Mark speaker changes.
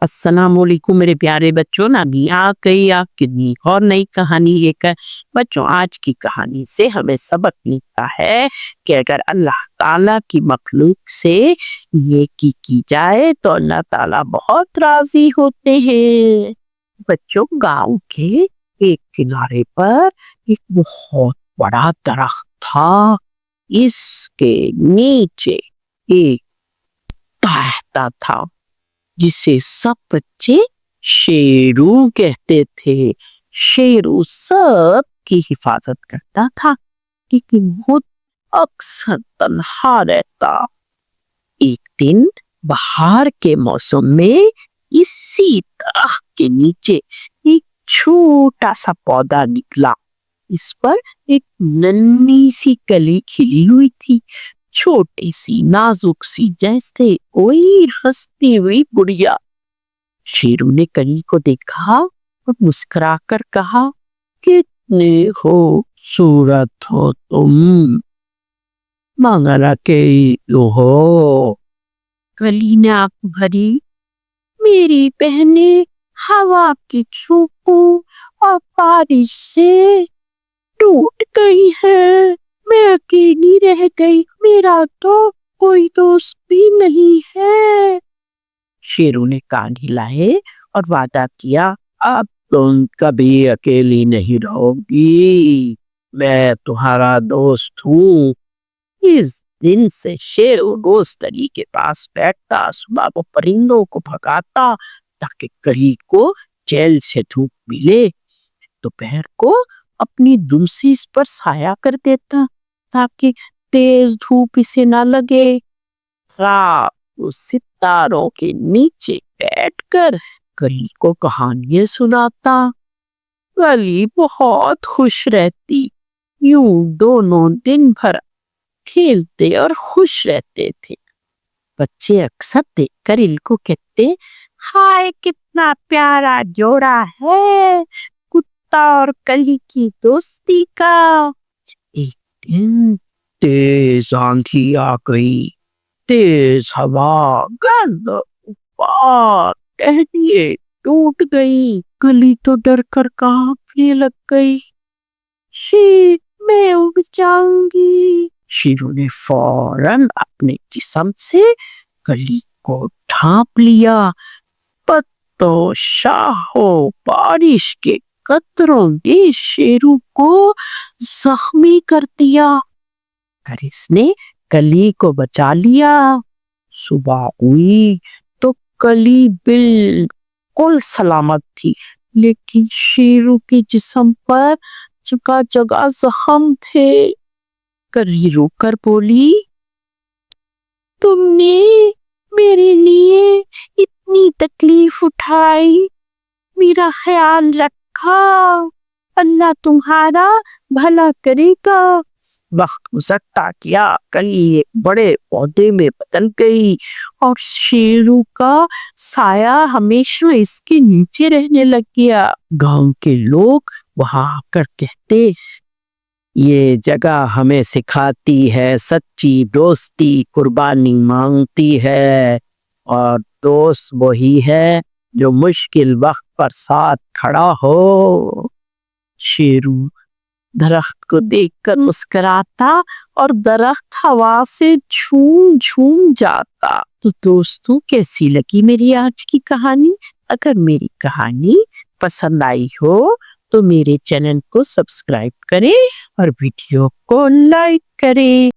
Speaker 1: अस्सलाम वालेकुम मेरे प्यारे बच्चों, नानी आ गई आपके लिए और नई कहानी लेकर। बच्चों, आज की कहानी से हमें सबक मिलता है कि अगर अल्लाह ताला की मखलूक से नेकी की जाए तो अल्लाह ताला बहुत राजी होते हैं। बच्चों, गांव के एक किनारे पर एक बहुत बड़ा दरख्त था। इसके नीचे एक रहता था जिसे सब बच्चे शेरू कहते थे। शेरू सब की हिफाजत करता था, लेकिन वो अक्सर तन्हा रहता। एक दिन बाहर के मौसम में इसी दरख्त के नीचे एक छोटा सा पौधा निकला। इस पर एक नन्ही सी कली खिली हुई थी, छोटी सी नाजुक सी, जैसे कोई हंसती हुई गुड़िया। शेरू ने कली को देखा और मुस्कुरा कर कहा, कितने खूबसूरत हो तुम, मगर अकेली हो। कली ने आंख भरी, मेरी बहनें हवा की झोंकों और बारिश से टूट गई है। मैं अकेली रह गई, मेरा तो कोई दोस्त भी नहीं है। शेरू ने कान हिलाए और वादा किया, अब तुम कभी अकेली नहीं रहोगी, मैं तुम्हारा दोस्त हूँ। इस दिन से शेरू रोज कली के पास बैठता, सुबह को परिंदों को भगाता ताकि कली को जेल से धूप मिले। दोपहर को अपनी दुम से इस पर साया कर देता ताकि तेज धूप इसे ना लगे। रात को सितारों के नीचे बैठकर कली को कहानियां सुनाता। कली बहुत खुश रहती। यूं दोनों दिन भर खेलते और खुश रहते थे। बच्चे अक्सर देखकर इनको कहते, हाय कितना प्यारा जोड़ा है, कुत्ता और कली की दोस्ती का। एक दिन तेज आंधी आ गई, तेज हवा, गर्द तूफान, टहनियाँ टूट गई। कली तो डर कर कांपने लग गई। शी, मैं उड़ जाऊंगी। शेरू ने फौरन अपने जिस्म से कली को ढांप लिया। पत्तों, शाहों, बारिश के कतरों ने शेरू को जख्मी कर दिया, पर इसने कली को बचा लिया। सुबह हुई तो कली बिल्कुल सलामत थी, लेकिन शेरू के जिस्म पर जगह जगह जख्म थे। कली रोकर बोली, तुमने मेरे लिए इतनी तकलीफ उठाई, मेरा ख्याल रखा, अल्लाह तुम्हारा भला करेगा। वक्त गुजरता गया, कली एक बड़े पौधे में बदल गई और शेरू का साया हमेशा इसके नीचे रहने लग गया। गांव के लोग वहां आकर कहते, ये जगह हमें सिखाती है सच्ची दोस्ती कुर्बानी मांगती है, और दोस्त वही है जो मुश्किल वक्त पर साथ खड़ा हो। शेरू दरख्त को देखकर मुस्कुराता और दरख्त हवा से झूम झूम जाता। तो दोस्तों, कैसी लगी मेरी आज की कहानी? अगर मेरी कहानी पसंद आई हो तो मेरे चैनल को सब्सक्राइब करें और वीडियो को लाइक करें।